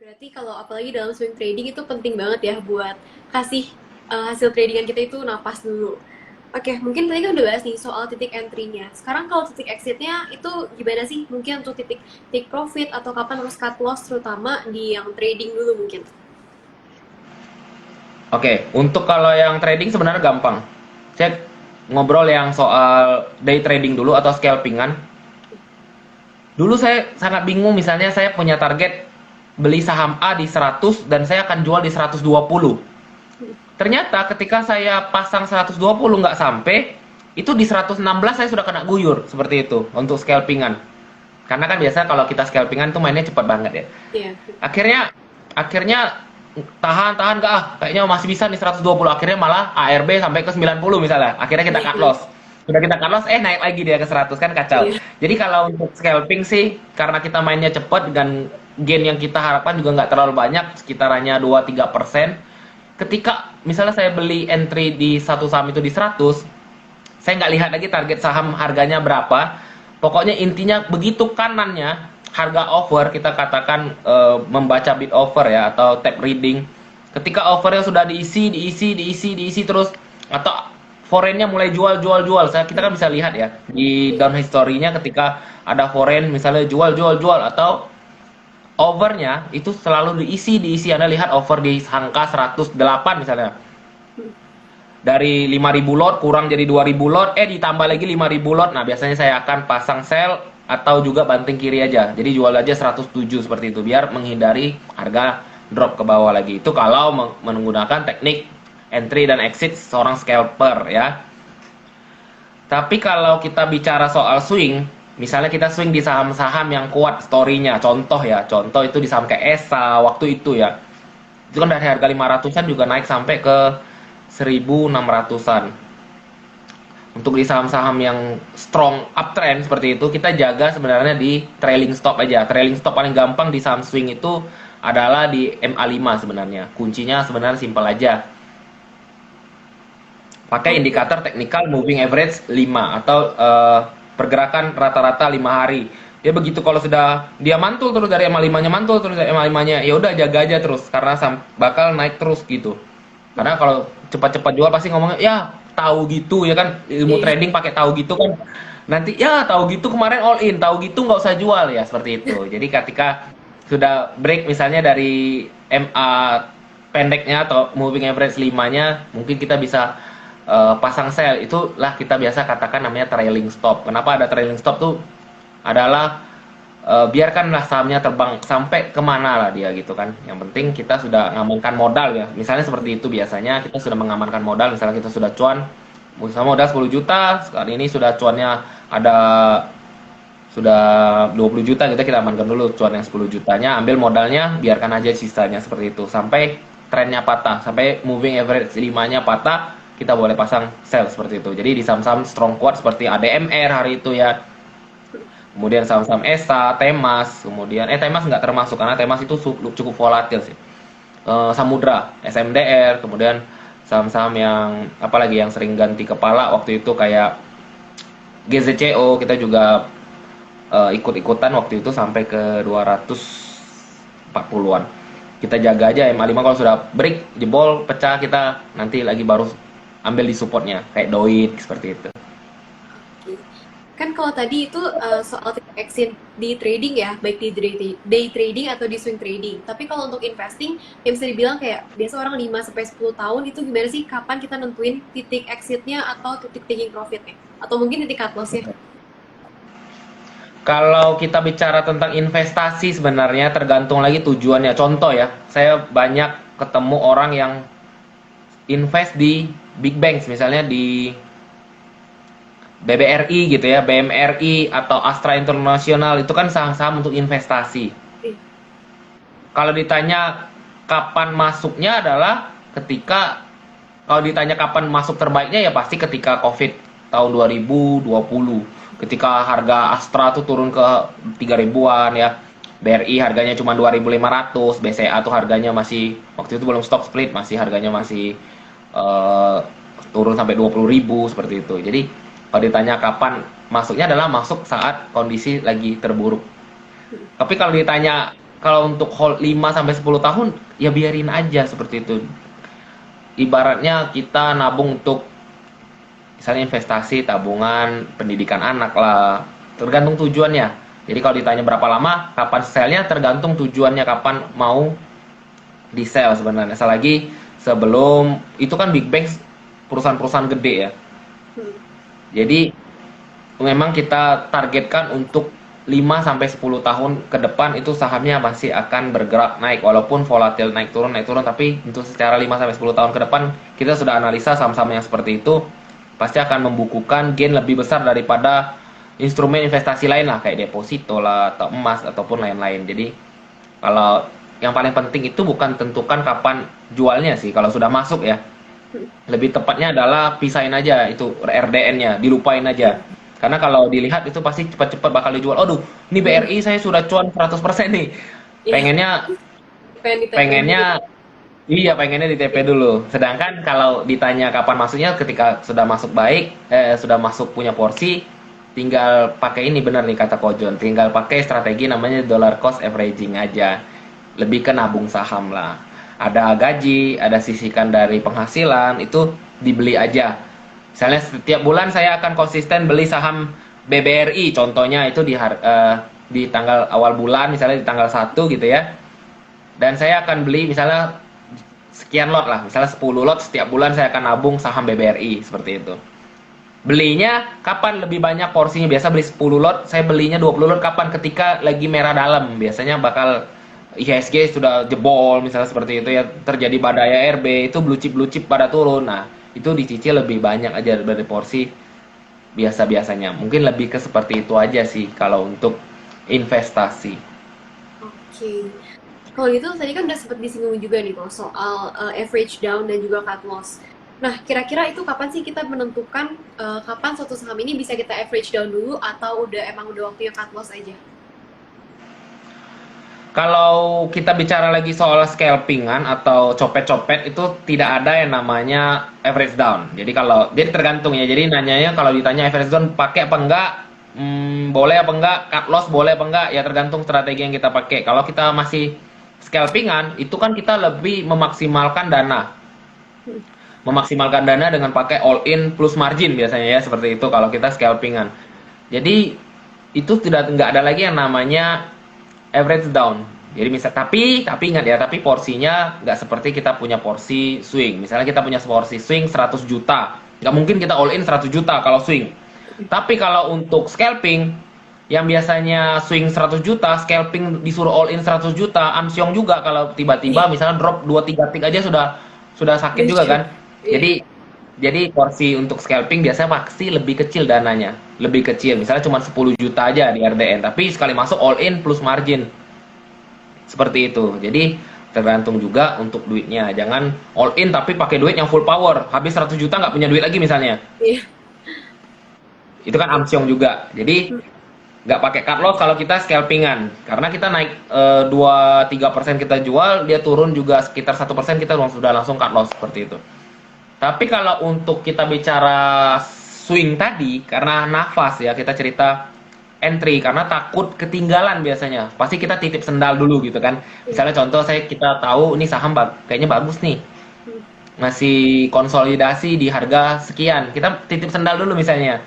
Berarti kalau apalagi dalam swing trading itu penting banget ya buat kasih hasil tradingan kita itu napas dulu. Oke, mungkin tadi kan udah bahas nih soal titik entry-nya. Sekarang kalau titik exit-nya itu gimana sih? Mungkin untuk titik take profit atau kapan harus cut loss terutama di yang trading dulu mungkin. Oke, untuk kalau yang trading sebenarnya gampang. Saya ngobrol yang soal day trading dulu atau scalpingan. Dulu saya sangat bingung, misalnya saya punya target beli saham A di 100 dan saya akan jual di 120. Ternyata ketika saya pasang 120 nggak sampai, itu di 116 saya sudah kena guyur, seperti itu untuk scalpingan. Karena kan biasa kalau kita scalpingan tuh mainnya cepat banget ya. Iya. Akhirnya akhirnya tahan-tahan kah, kayaknya masih bisa nih 120, akhirnya malah ARB sampai ke 90 misalnya, akhirnya kita cut loss. Sudah kita cut loss, naik lagi dia ke 100, kan kacau. Iya. Jadi kalau untuk scalping sih, karena kita mainnya cepat dan gain yang kita harapkan juga nggak terlalu banyak, sekitar hanya 2-3%. Ketika misalnya saya beli entry di satu saham itu di 100, saya nggak lihat lagi target saham harganya berapa. Pokoknya intinya begitu kanannya harga offer, kita katakan membaca bid offer ya atau tap reading. Ketika offernya sudah diisi terus, atau foreignnya mulai jual. Kita kan bisa lihat ya di down history-nya, ketika ada foreign misalnya jual atau overnya itu selalu diisi. Anda lihat over di angka 108 misalnya, dari 5.000 lot kurang jadi 2.000 lot, ditambah lagi 5.000 lot. Nah, biasanya saya akan pasang sell atau juga banting kiri aja. Jadi jual aja 107 seperti itu biar menghindari harga drop ke bawah lagi. Itu kalau menggunakan teknik entry dan exit seorang scalper ya. Tapi kalau kita bicara soal swing, misalnya kita swing di saham-saham yang kuat story-nya, contoh itu di saham kayak ESA waktu itu ya. Itu kan dari harga 500-an juga naik sampai ke 1.600-an. Untuk di saham-saham yang strong uptrend seperti itu, kita jaga sebenarnya di trailing stop aja. Trailing stop paling gampang di saham swing itu adalah di MA5 sebenarnya. Kuncinya sebenarnya simpel aja. Pakai Oke. indikator technical moving average 5 atau pergerakan rata-rata 5 hari. Ya begitu, kalau sudah dia mantul terus dari MA5-nya, mantul terus dari MA5-nya, ya udah jaga aja terus karena bakal naik terus gitu. Karena kalau cepat-cepat jual pasti ngomongnya ya tahu gitu ya kan, ilmu Iya. trading pakai tahu gitu kan. Nanti ya tahu gitu kemarin all in, tahu gitu nggak usah jual ya, seperti itu. Jadi ketika sudah break misalnya dari MA pendeknya atau moving average 5-nya, mungkin kita bisa pasang sell. Itulah kita biasa katakan namanya trailing stop. Kenapa ada trailing stop tuh? Adalah biarkanlah sahamnya terbang sampai kemana lah dia gitu kan. Yang penting kita sudah mengamankan modal ya. Misalnya seperti itu, biasanya kita sudah mengamankan modal. Misalnya kita sudah cuan, misalnya modal 10 juta, sekarang ini sudah cuannya ada sudah 20 juta, kita amankan dulu cuan yang 10 jutanya, ambil modalnya, biarkan aja sisanya seperti itu. Sampai trennya patah, sampai moving average 5-nya patah, kita boleh pasang sell seperti itu. Jadi di saham-saham strong kuat seperti ADMR hari itu ya, kemudian saham-saham ESA, Temas, kemudian Temas nggak termasuk karena Temas itu cukup volatil sih. Samudra, SMDR, kemudian saham-saham yang apalagi yang sering ganti kepala waktu itu kayak GZCO, kita juga ikut-ikutan waktu itu sampai ke 240-an. Kita jaga aja MA5, kalau sudah break, jebol, pecah, kita nanti lagi baru ambil di supportnya kayak Doit seperti itu. Kan kalau tadi itu soal titik exit di trading ya, baik di day trading atau di swing trading. Tapi kalau untuk investing, yang bisa dibilang kayak biasa orang 5 sampai 10 tahun itu gimana sih kapan kita nentuin titik exitnya atau titik taking profitnya? Atau mungkin titik cut loss-nya? Kalau kita bicara tentang investasi, sebenarnya tergantung lagi tujuannya. Contoh ya, saya banyak ketemu orang yang invest di big banks, misalnya di BBRI gitu ya, BMRI atau Astra International, itu kan saham-saham untuk investasi. Kalau ditanya kapan masuknya adalah ketika, kalau ditanya kapan masuk terbaiknya ya pasti ketika COVID tahun 2020. Ketika harga Astra tuh turun ke 3 ribuan ya. BRI harganya cuma 2.500, BCA tuh harganya masih waktu itu belum stock split, masih harganya masih eh, turun sampai 20.000 seperti itu. Jadi kalau ditanya kapan masuknya adalah masuk saat kondisi lagi terburuk. Tapi kalau ditanya kalau untuk hold 5 sampai 10 tahun ya biarin aja seperti itu. Ibaratnya kita nabung untuk misalnya investasi, tabungan, pendidikan anak lah, tergantung tujuannya. Jadi kalau ditanya berapa lama, kapan sell-nya, tergantung tujuannya kapan mau di sell sebenarnya. Selagi sebelum itu kan big banks perusahaan-perusahaan gede ya. Hmm. Jadi memang kita targetkan untuk 5 sampai 10 tahun ke depan itu sahamnya masih akan bergerak naik walaupun volatil naik turun tapi untuk secara 5 sampai 10 tahun ke depan kita sudah analisa saham-saham yang seperti itu pasti akan membukukan gain lebih besar daripada instrumen investasi lain lah kayak deposito lah atau emas ataupun lain-lain. Jadi kalau yang paling penting itu bukan tentukan kapan jualnya sih kalau sudah masuk ya. Lebih tepatnya adalah pisahin aja itu RDN-nya, dilupain aja. Karena kalau dilihat itu pasti cepat-cepat bakal dijual. Aduh, ini BRI saya sudah cuan 100% nih. Iya, Pengennya pengen di TP pengennya dulu. iya pengennya di TP dulu. Sedangkan kalau ditanya kapan masuknya ketika sudah masuk baik, sudah masuk punya porsi, tinggal pakai ini benar nih kata Kojon, tinggal pakai strategi namanya dollar cost averaging aja. Lebih ke nabung saham lah. Ada gaji, ada sisihkan dari penghasilan, itu dibeli aja. Misalnya setiap bulan saya akan konsisten beli saham BBRI, contohnya itu di tanggal awal bulan, misalnya di tanggal 1 gitu ya. Dan saya akan beli misalnya sekian lot lah, misalnya 10 lot setiap bulan saya akan nabung saham BBRI, seperti itu. Belinya kapan lebih banyak porsinya? Biasa beli 10 lot, saya belinya 20 lot kapan? Ketika lagi merah dalam, biasanya bakal IHSG sudah jebol misalnya seperti itu ya, terjadi badai ARB, itu blue chip pada turun. Nah, itu dicicil lebih banyak aja dari porsi biasa-biasanya. Mungkin lebih ke seperti itu aja sih kalau untuk investasi. Oke. Kalau gitu tadi kan udah sempat disinggung juga nih kok soal average down dan juga cut loss. Nah, kira-kira itu kapan sih kita menentukan kapan suatu saham ini bisa kita average down dulu atau udah waktunya cut loss aja? Kalau kita bicara lagi soal scalpingan atau copet-copet itu tidak ada yang namanya average down. Jadi tergantung ya. Jadi nanyanya kalau ditanya average down pakai apa enggak, boleh apa enggak, cut loss boleh apa enggak, ya tergantung strategi yang kita pakai. Kalau kita masih scalpingan itu kan kita lebih memaksimalkan dana. Memaksimalkan dana dengan pakai all in plus margin biasanya ya seperti itu kalau kita scalpingan. Jadi itu nggak ada lagi yang namanya average down. Jadi tapi ingat ya, tapi porsinya nggak seperti kita punya porsi swing. Misalnya kita punya porsi swing 100 juta. Nggak mungkin kita all in 100 juta kalau swing. Tapi kalau untuk scalping yang biasanya swing 100 juta, scalping disuruh all in 100 juta, amsyong juga kalau tiba-tiba misalnya drop 2-3 tick aja sudah sakit juga kan. Jadi porsi untuk scalping biasanya pasti lebih kecil dananya, lebih kecil. Misalnya cuma 10 juta aja di RDN, tapi sekali masuk all in plus margin. Seperti itu. Jadi tergantung juga untuk duitnya. Jangan all in tapi pakai duit yang full power. Habis 100 juta nggak punya duit lagi misalnya. Iya. Itu kan amsyong juga. Jadi nggak pakai cut loss kalau kita scalpingan. Karena kita naik 2-3% kita jual, dia turun juga sekitar 1% kita sudah langsung cut loss seperti itu. Tapi kalau untuk kita bicara swing tadi, karena nafas ya, kita cerita entry, karena takut ketinggalan biasanya. Pasti kita titip sendal dulu gitu kan. Misalnya contoh kita tahu ini saham kayaknya bagus nih. Masih konsolidasi di harga sekian. Kita titip sendal dulu misalnya.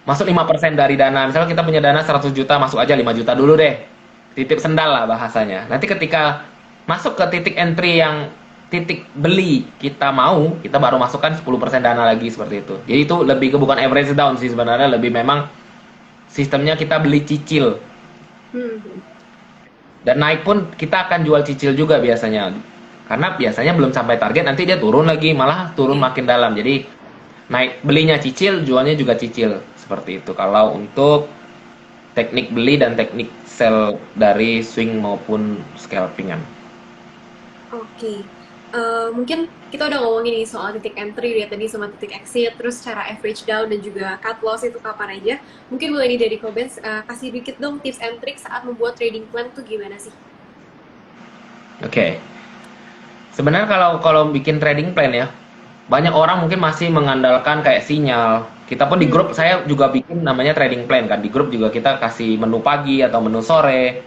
Masuk 5% dari dana. Misalnya kita punya dana 100 juta, masuk aja 5 juta dulu deh. Titip sendal lah bahasanya. Nanti ketika masuk ke titik entry yang titik beli kita baru masukkan 10% dana lagi seperti itu. Jadi itu lebih ke bukan average down sih sebenarnya, lebih memang sistemnya kita beli cicil. Dan naik pun kita akan jual cicil juga biasanya. Karena biasanya belum sampai target nanti dia turun lagi, malah turun makin dalam. Jadi naik belinya cicil, jualnya juga cicil seperti itu. Kalau untuk teknik beli dan teknik sell dari swing maupun scalpingan. Oke. Mungkin kita udah ngomongin nih soal titik entry ya tadi sama titik exit, terus cara average down dan juga cut loss itu kapan aja. Mungkin mulai nih dari Kobens, kasih dikit dong tips and trick saat membuat trading plan tuh gimana sih? Oke. Sebenarnya kalau bikin trading plan ya, banyak orang mungkin masih mengandalkan kayak sinyal. Kita pun di grup saya juga bikin namanya trading plan kan. Di grup juga kita kasih menu pagi atau menu sore.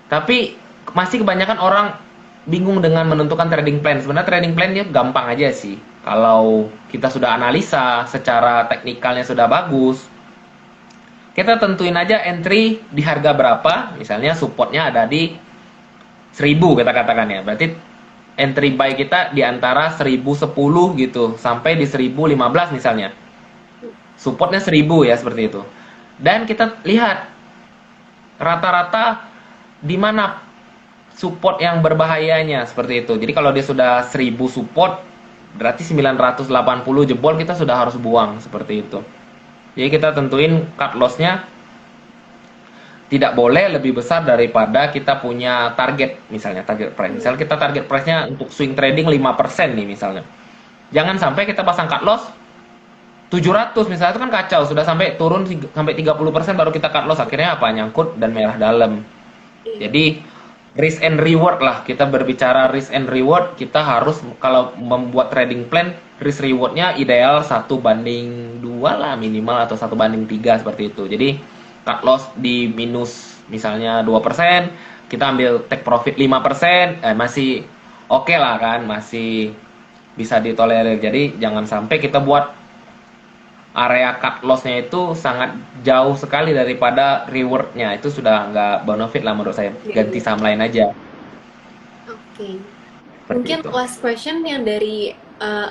Tapi masih kebanyakan orang bingung dengan menentukan trading plan. Sebenarnya trading plan dia gampang aja sih. Kalau kita sudah analisa secara teknikalnya sudah bagus, kita tentuin aja entry di harga berapa. Misalnya supportnya ada di 1000 kita katakan ya. Berarti entry buy kita di antara 1010 gitu sampai di 1015 misalnya. Supportnya 1000 ya seperti itu. Dan kita lihat rata-rata di mana support yang berbahayanya seperti itu. Jadi kalau dia sudah 1000 support, berarti 980 jebol kita sudah harus buang seperti itu. Jadi kita tentuin cut loss-nya tidak boleh lebih besar daripada kita punya target, misalnya target price. Misalnya kita target price-nya untuk swing trading 5% nih misalnya. Jangan sampai kita pasang cut loss 700 misalnya, itu kan kacau, sudah sampai turun sampai 30% baru kita cut loss, akhirnya apa? Nyangkut dan merah dalam. Jadi risk and reward lah, kita berbicara risk and reward, kita harus kalau membuat trading plan, risk rewardnya ideal 1/2 lah minimal, atau 1/3 seperti itu. Jadi cut loss di minus misalnya 2%, kita ambil take profit 5%, masih oke lah kan, masih bisa ditolerir. Jadi jangan sampai kita buat area cut loss-nya itu sangat jauh sekali daripada reward-nya. Itu sudah nggak bonafit lah menurut saya. Ganti saham lain aja. Oke. Seperti Mungkin itu. last question yang dari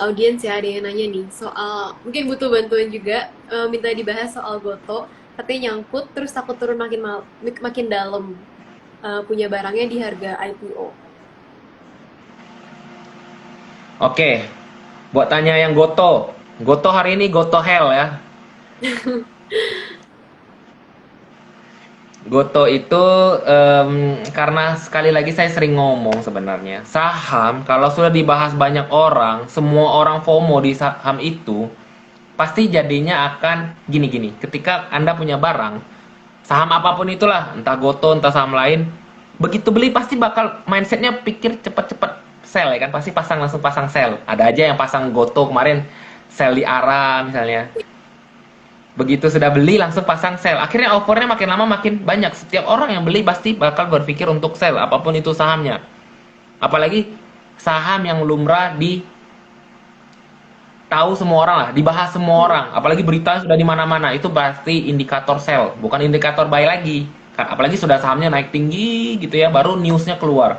audiens ya, ada yang nanya nih soal mungkin butuh bantuan juga, minta dibahas soal Goto, katanya nyangkut terus takut turun makin dalam, punya barangnya di harga IPO. Oke, buat tanya yang Goto. Goto hari ini Goto hell ya. Goto itu karena sekali lagi saya sering ngomong sebenarnya, saham kalau sudah dibahas banyak orang, semua orang FOMO di saham itu, pasti jadinya akan gini-gini. Ketika Anda punya barang, saham apapun itulah, entah Goto, entah saham lain, begitu beli pasti bakal mindsetnya pikir cepet-cepet sell ya kan, pasti langsung pasang sell. Ada aja yang pasang Goto kemarin sell di ARA misalnya. Begitu sudah beli langsung pasang sell. Akhirnya offernya makin lama makin banyak. Setiap orang yang beli pasti bakal berpikir untuk sell apapun itu sahamnya. Apalagi saham yang lumrah di tahu semua orang lah, dibahas semua orang. Apalagi berita sudah di mana-mana, itu pasti indikator sell, bukan indikator buy lagi. Apalagi sudah sahamnya naik tinggi gitu ya, baru newsnya keluar.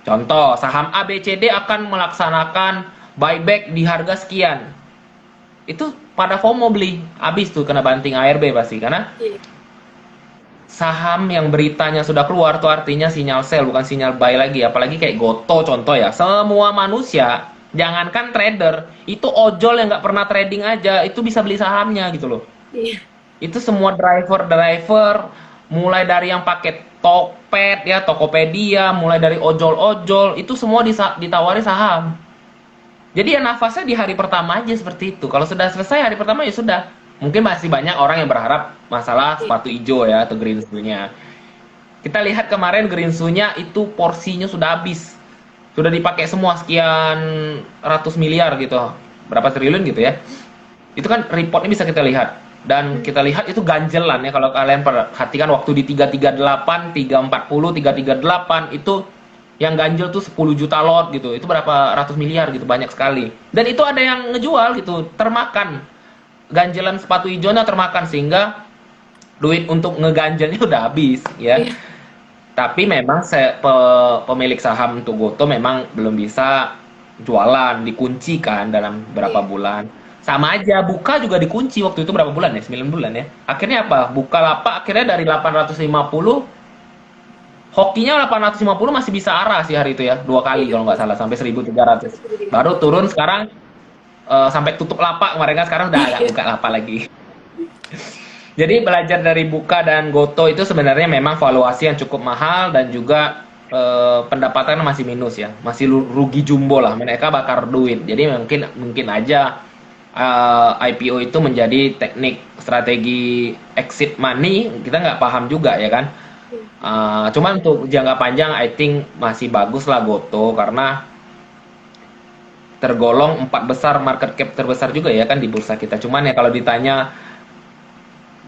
Contoh, saham ABCD akan melaksanakan buyback di harga sekian. Itu pada FOMO beli, habis tuh kena banting ARB pasti, karena saham yang beritanya sudah keluar tuh artinya sinyal sell, bukan sinyal buy lagi. Apalagi kayak Goto contoh ya, semua manusia, jangankan trader, itu ojol yang nggak pernah trading aja itu bisa beli sahamnya gitu loh. Itu semua driver mulai dari yang pakai Tokped ya, Tokopedia, mulai dari ojol-ojol, itu semua ditawari saham. Jadi ya nafasnya di hari pertama aja seperti itu. Kalau sudah selesai hari pertama ya sudah. Mungkin masih banyak orang yang berharap masalah sepatu hijau ya, atau green shoe-nya. Kita lihat kemarin green shoe-nya itu porsinya sudah habis. Sudah dipakai semua sekian ratus miliar gitu. Berapa triliun gitu ya. Itu kan reportnya bisa kita lihat. Dan kita lihat itu ganjelan ya, kalau kalian perhatikan waktu di 338, 340, 338 itu yang ganjel tuh 10 juta lot gitu. Itu berapa ratus miliar gitu, banyak sekali. Dan itu ada yang ngejual gitu, termakan. Ganjelan sepatu hijaunya termakan, sehingga duit untuk ngeganjelnya udah habis ya. Tapi memang pemilik saham untuk Goto memang belum bisa jualan, dikunci kan dalam berapa bulan. Sama aja, Buka juga dikunci waktu itu berapa bulan ya? 9 bulan ya. Akhirnya apa? Bukalapak akhirnya dari 850, hokinya 850 masih bisa arah sih hari itu ya. 2 kali kalau nggak salah, sampai 1300. Baru turun sekarang sampai tutup lapak. Mereka sekarang udah nggak buka lapak lagi. Jadi belajar dari Buka dan Goto itu sebenarnya memang valuasi yang cukup mahal, dan juga pendapatan masih minus ya. Masih rugi jumbo lah. Mereka bakar duit. Jadi mungkin aja IPO itu menjadi teknik strategi exit money, kita nggak paham juga ya kan. Cuman untuk jangka panjang I think masih bagus lah Goto, karena tergolong 4 besar market cap terbesar juga ya kan di bursa kita. Cuman ya kalau ditanya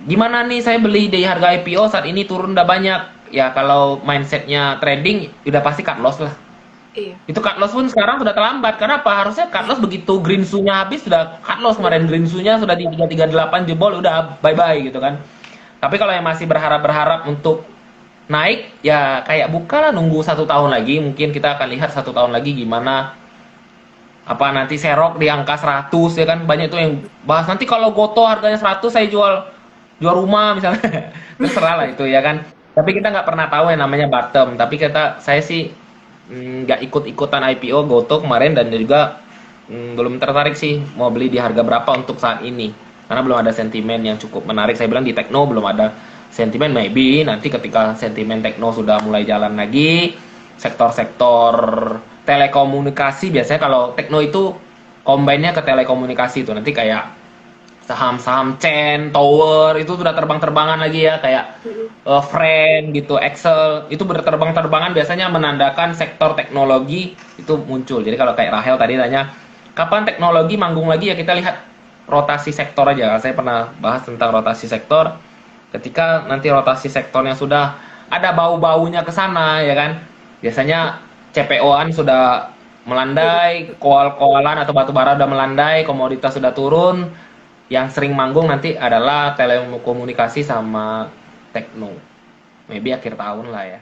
gimana nih saya beli di harga IPO saat ini turun udah banyak, ya kalau mindsetnya trading udah pasti cut loss lah. Iya. Itu cut loss pun sekarang sudah terlambat. Karena apa? Harusnya cut loss begitu green shoe-nya habis sudah cut loss. Kemarin green shoe-nya sudah di 338 jebol udah bye-bye gitu kan. Tapi kalau yang masih berharap untuk naik ya kayak buka lah, nunggu 1 tahun lagi, mungkin kita akan lihat 1 tahun lagi gimana, apa nanti serok di angka 100 ya kan. Banyak tuh yang bahas nanti kalau Goto harganya 100 saya jual jual rumah misalnya. Terserah lah itu ya kan, tapi kita nggak pernah tahu yang namanya bottom. Tapi saya sih nggak ikut-ikutan IPO Goto kemarin, dan juga belum tertarik sih mau beli di harga berapa untuk saat ini, karena belum ada sentimen yang cukup menarik. Saya bilang di Tekno belum ada sentimen, maybe nanti ketika sentimen Tekno sudah mulai jalan lagi, sektor-sektor telekomunikasi biasanya kalau Tekno itu combine-nya ke telekomunikasi itu, nanti kayak saham-saham chain, tower itu sudah terbang-terbangan lagi ya, kayak Friend gitu, Excel itu berterbang-terbangan, biasanya menandakan sektor teknologi itu muncul. Jadi kalau kayak Rahel tadi tanya kapan teknologi manggung lagi, ya kita lihat rotasi sektor aja. Saya pernah bahas tentang rotasi sektor. Ketika nanti rotasi sektornya sudah ada bau-baunya ke sana ya kan, biasanya CPO-an sudah melandai, koal-koalan atau batu bara udah melandai, komoditas sudah turun. Yang sering manggung nanti adalah telekomunikasi sama tekno. Maybe akhir tahun lah ya.